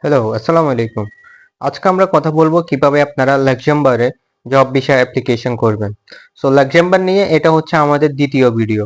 Hello, আসসালামু আলাইকুম। আজকে আমরা কথা বলবো কিভাবে আপনারা লাক্সামবার্গে জব ভিসা অ্যাপ্লিকেশন করবেন। লাক্সামবার্গ নিয়ে এটা হচ্ছে আমাদের দ্বিতীয় ভিডিও।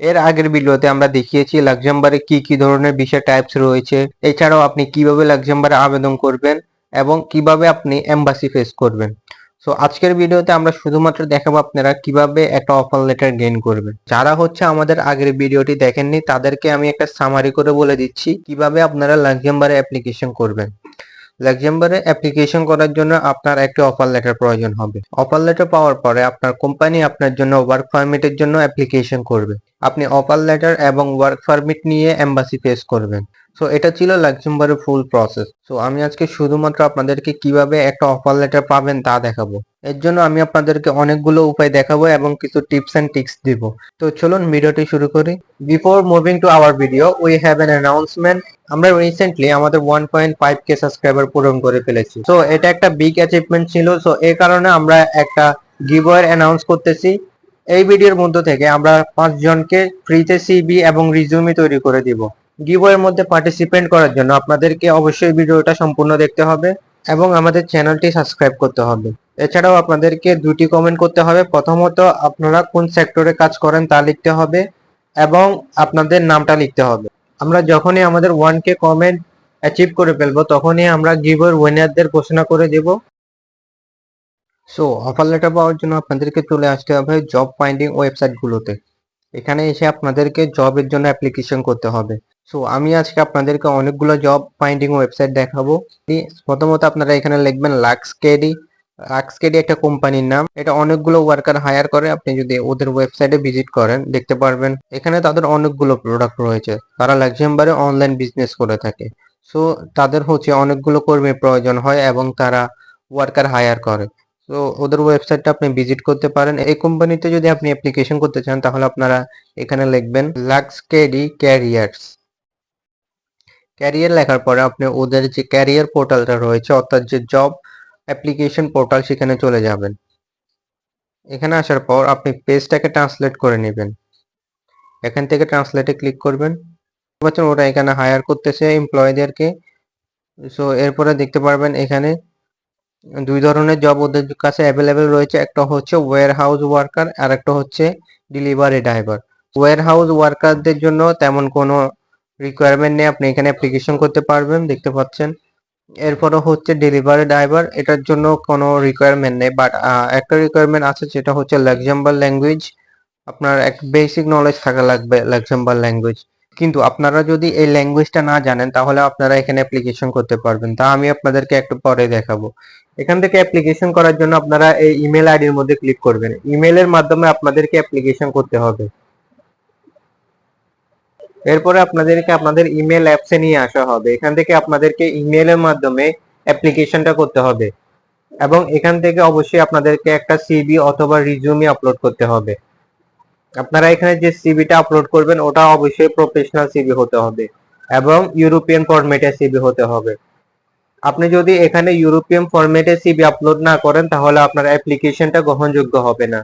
এর আগের ভিডিওতে আমরা দেখিয়েছি লাক্সামবার্গে কি ধরনের ভিসা টাইপস রয়েছে, এছাড়াও আপনি কিভাবে লাক্সামবার্গে আবেদন করবেন এবং কিভাবে আপনি এম্বাসি ফেস করবেন। আজকের ভিডিওতে আমরা শুধুমাত্র দেখাবো আপনারা কিভাবে একটা অফার লেটার গেইন করবেন। যারা হচ্ছে আমাদের আগের ভিডিওটি দেখেননি তাদেরকে আমি একটা সামারি করে বলে দিচ্ছি কিভাবে আপনারা লাক্সামবার্গে অ্যাপ্লিকেশন করবেন। লাক্সামবার্গে অ্যাপ্লিকেশন করার জন্য আপনার একটি অফার লেটার প্রয়োজন হবে। অফার লেটার পাওয়ার পরে আপনার কোম্পানি আপনার জন্য ওয়ার্ক পারমিটের জন্য অ্যাপ্লিকেশন করবে। আপনি অফার লেটার এবং ওয়ার্ক পারমিট নিয়ে এম্বাসি ফেস করবেন। এটা ছিল লাক্সামবার্গের ফুল প্রসেস। আমি আজকে শুধুমাত্র আপনাদেরকে কিভাবে একটা অফার লেটার পাবেন তা দেখাবো। এর জন্য আমি আপনাদেরকে অনেকগুলো উপায় দেখাবো এবং কিছু টিপস এন্ড ট্রিক্স দিব। চলুন ভিডিওটি শুরু করি। Before moving to our video we have an announcement. আমরা রিসেন্টলি আমাদের 1.5k সাবস্ক্রাইবার পূরণ করে ফেলেছি। এটা একটা বিগ অ্যাচিভমেন্ট ছিল। এই কারণে আমরা একটা গিভওয়ে অ্যানাউন্স করতেছি। এই ভিডিওর মধ্য থেকে আমরা 5 জনকে ফ্রিতে সিভি এবং রিজিউমি তৈরি করে দিব। গিভওয়ের মধ্যে পার্টিসিপেট করার জন্য আপনাদেরকে অবশ্যই ভিডিওটা সম্পূর্ণ দেখতে হবে এবং আমাদের চ্যানেলটি সাবস্ক্রাইব করতে হবে। এছাড়াও আপনাদেরকে দুটি কমেন্ট করতে হবে। প্রথমত আপনারা কোন সেক্টরে কাজ করেন তা লিখতে হবে এবং আপনাদের নামটা লিখতে হবে। আমরা যখনই আমাদের 1k কমেন্ট অ্যাচিভ করে ফেলবো তখনই আমরা গিভওয়ের উইনারদের ঘোষণা করে দেব। অফার লেটার পাওয়ার জন্য আপনাদেরকে চলে আসতে হবে জব ফাইন্ডিং ওয়েবসাইটগুলোতে। এখানে এসে আপনাদেরকে জবের জন্য অ্যাপ্লিকেশন করতে হবে। আমি আজকে আপনাদেরকে অনেকগুলো জব ফাইন্ডিং ওয়েবসাইট দেখাবো। প্রথমত আপনারা এখানে লিখবেন লাক্সকেডি। লাক্সকেডি একটা কোম্পানির নাম। এটা অনেকগুলো ওয়ার্কার হায়ার করে। আপনি যদি ওদের ওয়েবসাইটে ভিজিট করেন দেখতে পারবেন এখানে তাদের অনেকগুলো প্রোডাক্ট রয়েছে। তারা লাক্সামবার্গে অনলাইন বিজনেস করে থাকে। তাদের হচ্ছে অনেকগুলো কর্মীর প্রয়োজন হয় এবং তারা ওয়ার্কার হায়ার করে। ওদের ওয়েবসাইটটা আপনি ভিজিট করতে পারেন। এই কোম্পানিতে যদি আপনি অ্যাপ্লিকেশন করতে চান তাহলে আপনারা এখানে লিখবেন লাক্সকেডি ক্যারিয়ার্স। ক্যারিয়ার লেখার পরে আপনি ওদের যে ক্যারিয়ার পোর্টালটা রয়েছে অর্থাৎ যে জব অ্যাপ্লিকেশন পোর্টাল সেখানে চলে যাবেন। এখানে আসার পর আপনি পেজটাকে ট্রান্সলেট করে নেবেন। এখান থেকে ট্রান্সলেটে ক্লিক করবেন। ওরা এখানে হায়ার করতেছে এমপ্লয়ীদেরকে। এরপরে দেখতে পারবেন এখানে দুই ধরনের জব ওদের কাছে অ্যাভেলেবেল রয়েছে। একটা হচ্ছে ওয়্যার হাউস ওয়ার্কার আর একটা হচ্ছে ডেলিভারি ড্রাইভার। ওয়্যার হাউস ওয়ার্কারদের জন্য তেমন কোনো রিকোয়ারমেন্ট নেই, আপনি এখানে অ্যাপ্লিকেশন করতে পারবেন দেখতে পাচ্ছেন। এরপরে হচ্ছে ডেলিভারি ড্রাইভার, এটার জন্য কোনো রিকোয়ারমেন্ট নেই, বাট একটা রিকোয়ারমেন্ট আছে যেটা হচ্ছে লাক্সামবার্গ ল্যাঙ্গুয়েজ। আপনার এক বেসিক নলেজ থাকা লাগবে লাক্সামবার্গ ল্যাঙ্গুয়েজ। কিন্তু আপনারা যদি এই ল্যাঙ্গুয়েজটা না জানেন তাহলে আপনারা এখানে অ্যাপ্লিকেশন করতে পারবেন, তা আমি আপনাদেরকে একটু পরে দেখাবো। এখান থেকে অ্যাপ্লিকেশন করার জন্য আপনারা এই ইমেল আইডির মধ্যে ক্লিক করবেন। ইমেলের মাধ্যমে আপনাদেরকে অ্যাপ্লিকেশন করতে হবে। এরপরে আপনাদেরকে আপনাদের ইমেল অ্যাপসে নিয়ে আসা হবে। এখান থেকে আপনাদেরকে ইমেলের মাধ্যমে অ্যাপ্লিকেশনটা করতে হবে এবং এখান থেকে অবশ্যই আপনাদেরকে একটা সিভি অথবা রিজিউমি আপলোড করতে হবে। আপনারা এখানে যে সিভিটা আপলোড করবেন ওটা অবশ্যই প্রফেশনাল সিভি হতে হবে এবং ইউরোপিয়ান ফরম্যাটে সিভি হতে হবে। আপনি যদি এখানে ইউরোপিয়ান ফরম্যাটে সিভি আপলোড না করেন তাহলে আপনার অ্যাপ্লিকেশনটা গ্রহণযোগ্য হবে না।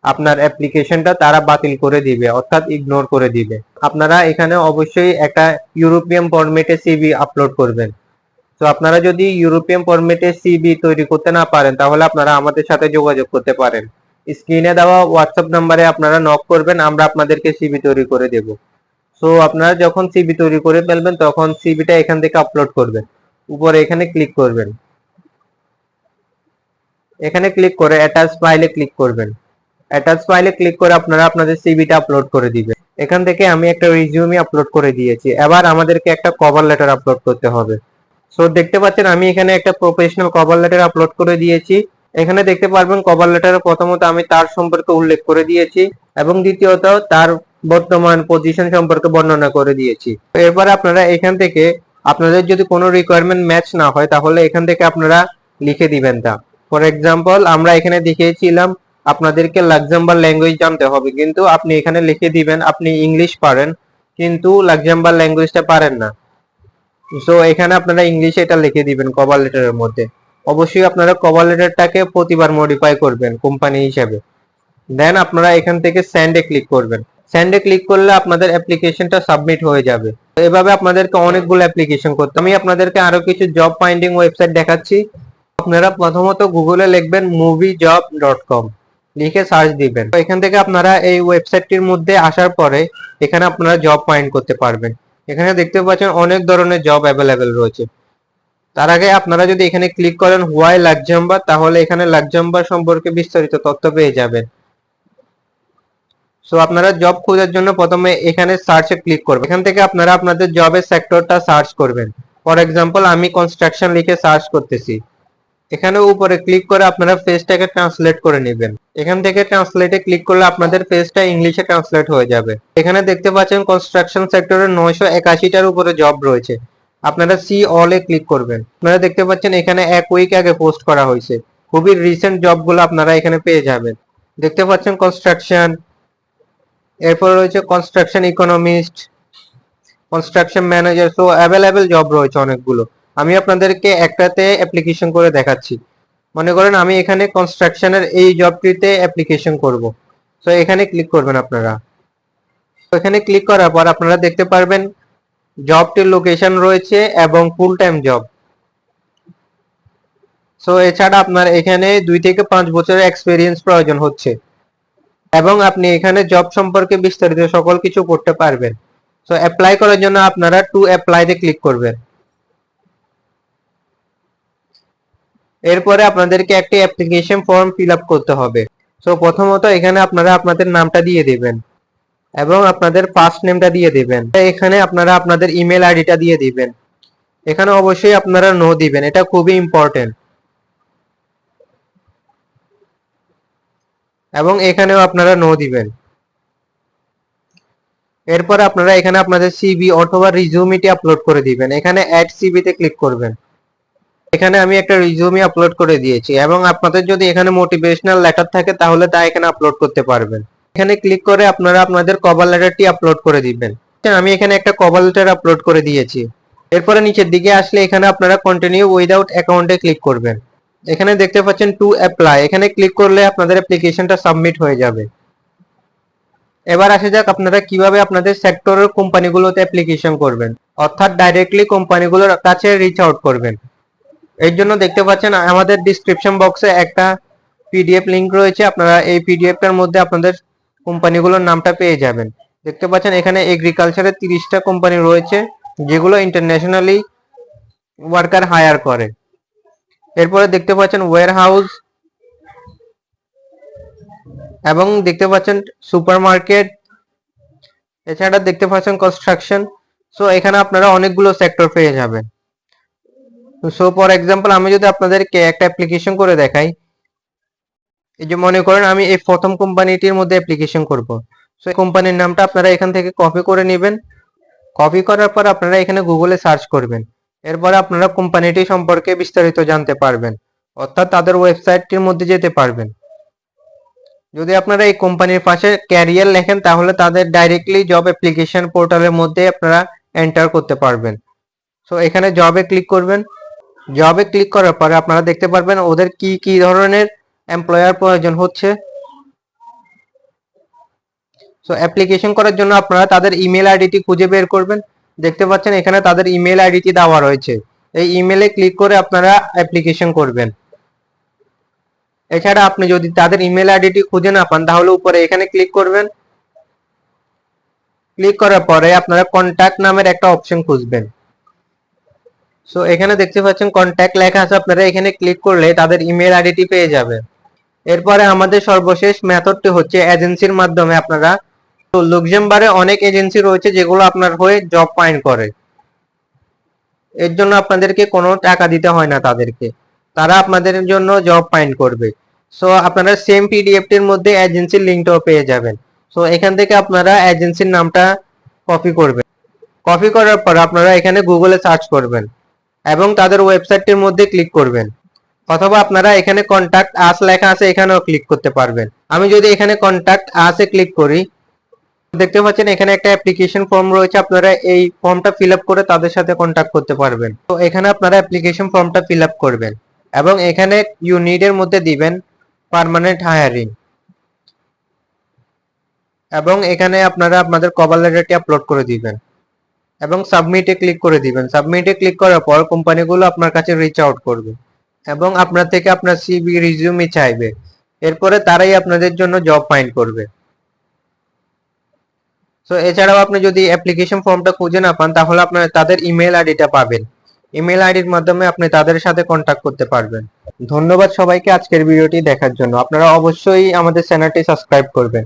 আপনার অ্যাপ্লিকেশনটা তারা বাতিল করে দিবে অর্থাৎ ইগনোর করে দিবে। আপনারা এখানে অবশ্যই একটা ইউরোপিয়ান ফরম্যাটে সিভি আপলোড করবেন। আপনারা যদি ইউরোপিয়ান ফরম্যাটে সিভি তৈরি করতে না পারেন তাহলে আপনারা আমাদের সাথে যোগাযোগ করতে পারেন। স্ক্রিনে দেওয়া হোয়াটসঅ্যাপ নাম্বারে আপনারা নক করবেন, আমরা আপনাদেরকে সিভি তৈরি করে দেব। আপনারা যখন সিভি তৈরি করে ফেলবেন তখন সিভিটা এখান থেকে আপলোড করবেন। উপরে এখানে ক্লিক করবেন। এখানে ক্লিক করে অ্যাটাচ ফাইলে ক্লিক করবেন। অ্যাটাচ ফাইলে ক্লিক করে আপনারা আপনাদের সিভিটা আপলোড করে দিবেন। এখান থেকে আমি একটা রিজিউমি আপলোড করে দিয়েছি। এবার আমাদেরকে একটা কভার লেটার আপলোড করতে হবে। দেখতে পাচ্ছেন আমি এখানে একটা প্রফেশনাল কভার লেটার আপলোড করে দিয়েছি। এখানে দেখতে পারবেন কভার লেটারে প্রথমত আমি তার সম্পর্কে উল্লেখ করে দিয়েছি এবং দ্বিতীয়ত তার বর্তমান পজিশন সম্পর্কে বর্ণনা করে দিয়েছি। এরপরে আপনারা এখান থেকে আপনাদের যদি কোনো রিকোয়ারমেন্ট ম্যাচ না হয় তাহলে এখান থেকে আপনারা লিখে দিবেন তা। ফর এক্সাম্পল আমরা এখানে দেখিয়েছিলাম আপনাদেরকে লাক্সামবার্গ ল্যাঙ্গুয়েজ জানতে হবে, কিন্তু আপনি এখানে লিখে দিবেন আপনি ইংলিশ পারেন কিন্তু লাক্সামবার্গ ল্যাঙ্গুয়েজটা পারেন না। এখানে আপনারা ইংলিশে এটা লিখে দিবেন কভার লেটারের মধ্যে। অবশ্যই আপনারা কভার লেটারটাকে প্রতিবার মডিফাই করবেন কোম্পানি হিসেবে। দেন আপনারা এখান থেকে সেন্ডে ক্লিক করবেন। সেন্ডে ক্লিক করলে আপনাদের অ্যাপ্লিকেশনটা সাবমিট হয়ে যাবে। এভাবে আপনাদেরকে অনেকগুলো অ্যাপ্লিকেশন করতে, আমি আপনাদেরকে আরো কিছু জব ফাইন্ডিং ওয়েবসাইট দেখাচ্ছি। আপনারা প্রথমত গুগলে লিখবেন moviejob.com, লিখে সার্চ দিবেন। তো এখান থেকে আপনারা এই ওয়েবসাইটটির মধ্যে আসার পরে এখানে আপনারা জব ফাইন্ড করতে পারবেন। এখানে দেখতে পাচ্ছেন অনেক ধরনের জব অ্যাভেলেবেল রয়েছে। তার আগে আপনারা যদি এখানে ক্লিক করেন হোয়াই লাক্সামবার্গ, তাহলে এখানে লাক্সামবার্গ সম্পর্কে বিস্তারিত তথ্য পেয়ে যাবেন। সো আপনারা জব খোঁজার জন্য প্রথমে এখানে সার্চে ক্লিক করবেন। এখান থেকে আপনারা আপনাদের জবের সেক্টরটা সার্চ করবেন। ফর এক্সাম্পল আমি কনস্ট্রাকশন লিখে সার্চ করতেছি। এখানে উপরে ক্লিক করে আপনারা পেজটাকে ট্রান্সলেট করে নেবেন। এখান থেকে ট্রান্সলেটে ক্লিক করলে আপনাদের পেজটা ইংলিশে ট্রান্সলেট হয়ে যাবে। এখানে দেখতে পাচ্ছেন কনস্ট্রাকশন সেক্টরে 981টার উপরে জব রয়েছে। আপনারা সি অলে ক্লিক করবেন। আপনারা দেখতে পাচ্ছেন এখানে 1 উইক আগে পোস্ট করা হয়েছে। খুবই রিসেন্ট জবগুলো আপনারা এখানে পেয়ে যাবেন। দেখতে পাচ্ছেন কনস্ট্রাকশন, এরপর রয়েছে construction economist, construction manager. So available job রয়েছে অনেকগুলো। আমি আপনাদেরকে একটাতে অ্যাপ্লিকেশন করে দেখাচ্ছি। মনে করেন আমি এখানে কনস্ট্রাকশনের এই জবটিতে অ্যাপ্লিকেশন করব। সো এখানে ক্লিক করবেন আপনারা। এখানে ক্লিক করার পর আপনারা দেখতে পারবেন জবটির লোকেশন রয়েছে এবং ফুল টাইম জব। সো এছাড়া আপনার এখানে 2 থেকে 5 বছরের এক্সপিরিয়েন্স প্রয়োজন হচ্ছে এবং আপনি এখানে জব সম্পর্কে বিস্তারিত সকল কিছু করতে পারবেন। সো অ্যাপ্লাই করার জন্য আপনারা টু অ্যাপ্লাইতে ক্লিক করবেন। এরপরে আপনাদেরকে একটি অ্যাপ্লিকেশন ফর্ম ফিল আপ করতে হবে। সো প্রথমত এখানে আপনারা আপনাদের নামটা দিয়ে দিবেন এবং আপনাদের ফার্স্ট নেমটা দিয়ে দিবেন। এখানে আপনারা আপনাদের ইমেল আইডিটা দিয়ে দিবেন। এখানে অবশ্যই আপনারা নো দিবেন, এটা খুবই ইম্পর্টেন্ট। এবং এখানেও আপনারা নো দিবেন। এরপর আপনারা এখানে আপনাদের সিভি অথবা রিজিউমিটি আপলোড করে দিবেন। এখানে অ্যাড সিভিতে ক্লিক করবেন। এখানে আমি একটা রিজিউমি আপলোড করে দিয়েছি এবং আপনাদের যদি এখানে মোটিভেশনাল লেটার থাকে তাহলে তা এখানে আপলোড করতে পারবেন। এখানে ক্লিক করে আপনারা আপনাদের কভার লেটারটি আপলোড করে দিবেন। আমি এখানে একটা কভার লেটার আপলোড করে দিয়েছি। এরপরে নিচের দিকে আসলে এখানে আপনারা কন্টিনিউ উইদাউট অ্যাকাউন্টে ক্লিক করবেন। এখানে দেখতে পাচ্ছেন টু অ্যাপ্লাই, এখানে ক্লিক করলে আপনাদের অ্যাপ্লিকেশনটা সাবমিট হয়ে যাবে। এবার আসা যাক আপনারা কিভাবে আপনাদের সেক্টরের কোম্পানিগুলোতে অ্যাপ্লিকেশন করবেন, অর্থাৎ ডাইরেক্টলি কোম্পানিগুলোর কাছে রিচ আউট করবেন। এর জন্য দেখতে পাচ্ছেন আমাদের ডিসক্রিপশন বক্সে একটা পিডিএফ লিংক রয়েছে। আপনারা এই পিডিএফটার মধ্যে আপনাদের কোম্পানিগুলোর নামটা পেয়ে যাবেন। দেখতে পাচ্ছেন এখানে এগ্রিকালচারের 30টা কোম্পানি রয়েছে যেগুলো ইন্টারন্যাশনালি ওয়ার্কার হায়ার করে। এরপরে দেখতে পাচ্ছেন ওয়্যার হাউস এবং দেখতে পাচ্ছেন সুপার মার্কেট, এছাড়া দেখতে পাচ্ছেন কনস্ট্রাকশন। সো এখানে আপনারা অনেকগুলো সেক্টর পেয়ে যাবেন। সো ফর এক্সাম্পল আমি যদি আপনাদেরকে একটা অ্যাপ্লিকেশন করে দেখাই, এই যে মনে করেন আমি এই প্রথম কোম্পানিটির মধ্যে অ্যাপ্লিকেশন করব। সো এই কোম্পানির নামটা আপনারা এখান থেকে কপি করে নেবেন। কপি করার পর আপনারা এখানে গুগলে সার্চ করবেন। এরপরে আপনারা কোম্পানিটি সম্পর্কে বিস্তারিত জানতে পারবেন, অর্থাৎ তাদের ওয়েবসাইটটির মধ্যে যেতে পারবেন। যদি আপনারা এই কোম্পানির পাশে ক্যারিয়ার লেখেন তাহলে তাদের ডাইরেক্টলি জব অ্যাপ্লিকেশন পোর্টালের মধ্যে আপনারা এন্টার করতে পারবেন। সো এখানে জবে ক্লিক করবেন। জবে ক্লিক করার পরে আপনারা দেখতে পারবেন ওদের কি কি ধরনের এমপ্লয়ার প্রয়োজন হচ্ছে। সো অ্যাপ্লিকেশন করার জন্য আপনারা তাদের ইমেল আইডিটি খুঁজে বের করবেন। দেখতে পাচ্ছেন এখানে তাদের ইমেল আইডিটি দেওয়া রয়েছে। এই ইমেলে ক্লিক করে আপনারা অ্যাপ্লিকেশন করবেন। এছাড়া আপনি যদি তাদের ইমেল আইডিটি খুঁজে না পান তাহলে উপরে এখানে ক্লিক করবেন। ক্লিক করার পরে আপনারা কন্ট্যাক্ট নামের একটা অপশন খুঁজবেন। সো এখানে দেখতে পাচ্ছেন কন্ট্যাক্ট লেখা আছে, আপনারা এখানে ক্লিক করলে তাদের ইমেল আইডিটি পেয়ে যাবে। এরপরে আমাদের সর্বশেষ মেথডটি হচ্ছে এজেন্সির মাধ্যমে আপনারা, তো লুক্সেমবার্গে অনেক এজেন্সি রয়েছে যেগুলো আপনার হয়ে জব ফাইন্ড করে। এর জন্য আপনাদেরকে কোনো টাকা দিতে হয় না তাদেরকে, তারা আপনাদের জন্য জব ফাইন্ড করবে। সো আপনারা সেম পিডিএফটির মধ্যে এজেন্সির লিঙ্কটাও পেয়ে যাবেন। সো এখান থেকে আপনারা এজেন্সির নামটা কপি করবেন। কপি করার পর আপনারা এখানে গুগলে সার্চ করবেন এবং তাদের ওয়েবসাইটটির মধ্যে ক্লিক করবেন, অথবা আপনারা এখানে কন্ট্যাক্ট আস লেখা আছে এখানেও ক্লিক করতে পারবেন। আমি যদি এখানে কন্ট্যাক্ট আসে ক্লিক করি, দেখতে পাচ্ছেন এখানে একটা অ্যাপ্লিকেশন ফর্ম রয়েছে। আপনারা এই ফর্মটা ফিল আপ করে তাদের সাথে কন্ট্যাক্ট করতে পারবেন। তো এখানে আপনারা অ্যাপ্লিকেশন ফর্মটা ফিল আপ করবেন এবং এখানে ইউ নিড এর মধ্যে দিবেন পার্মানেন্ট হায়ারিং এবং এখানে আপনারা আপনাদের কভার লেটারটি আপলোড করে দিবেন এবং সাবমিটে ক্লিক করে দিবেন। সাবমিটে ক্লিক করার পর কোম্পানিগুলো আপনার কাছে রিচ আউট করবে এবং আপনার থেকে আপনার সিভি রিজিউমি চাইবে। এরপরে তারাই আপনাদের জন্য জব ফাইন্ড করবে। সো এছাড়াও আপনি যদি অ্যাপ্লিকেশন ফর্মটা খুঁজে না পান তাহলে আপনার তাদের ইমেল আইডিটা পাবেন। ইমেল আইডির মাধ্যমে আপনি তাদের সাথে কন্ট্যাক্ট করতে পারবেন। ধন্যবাদ সবাইকে আজকের ভিডিওটি দেখার জন্য। আপনারা অবশ্যই আমাদের চ্যানেলটি সাবস্ক্রাইব করবেন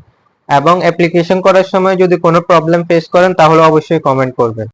এবং অ্যাপ্লিকেশন করার সময় যদি কোনো প্রবলেম ফেস করেন তাহলে অবশ্যই কমেন্ট করবেন।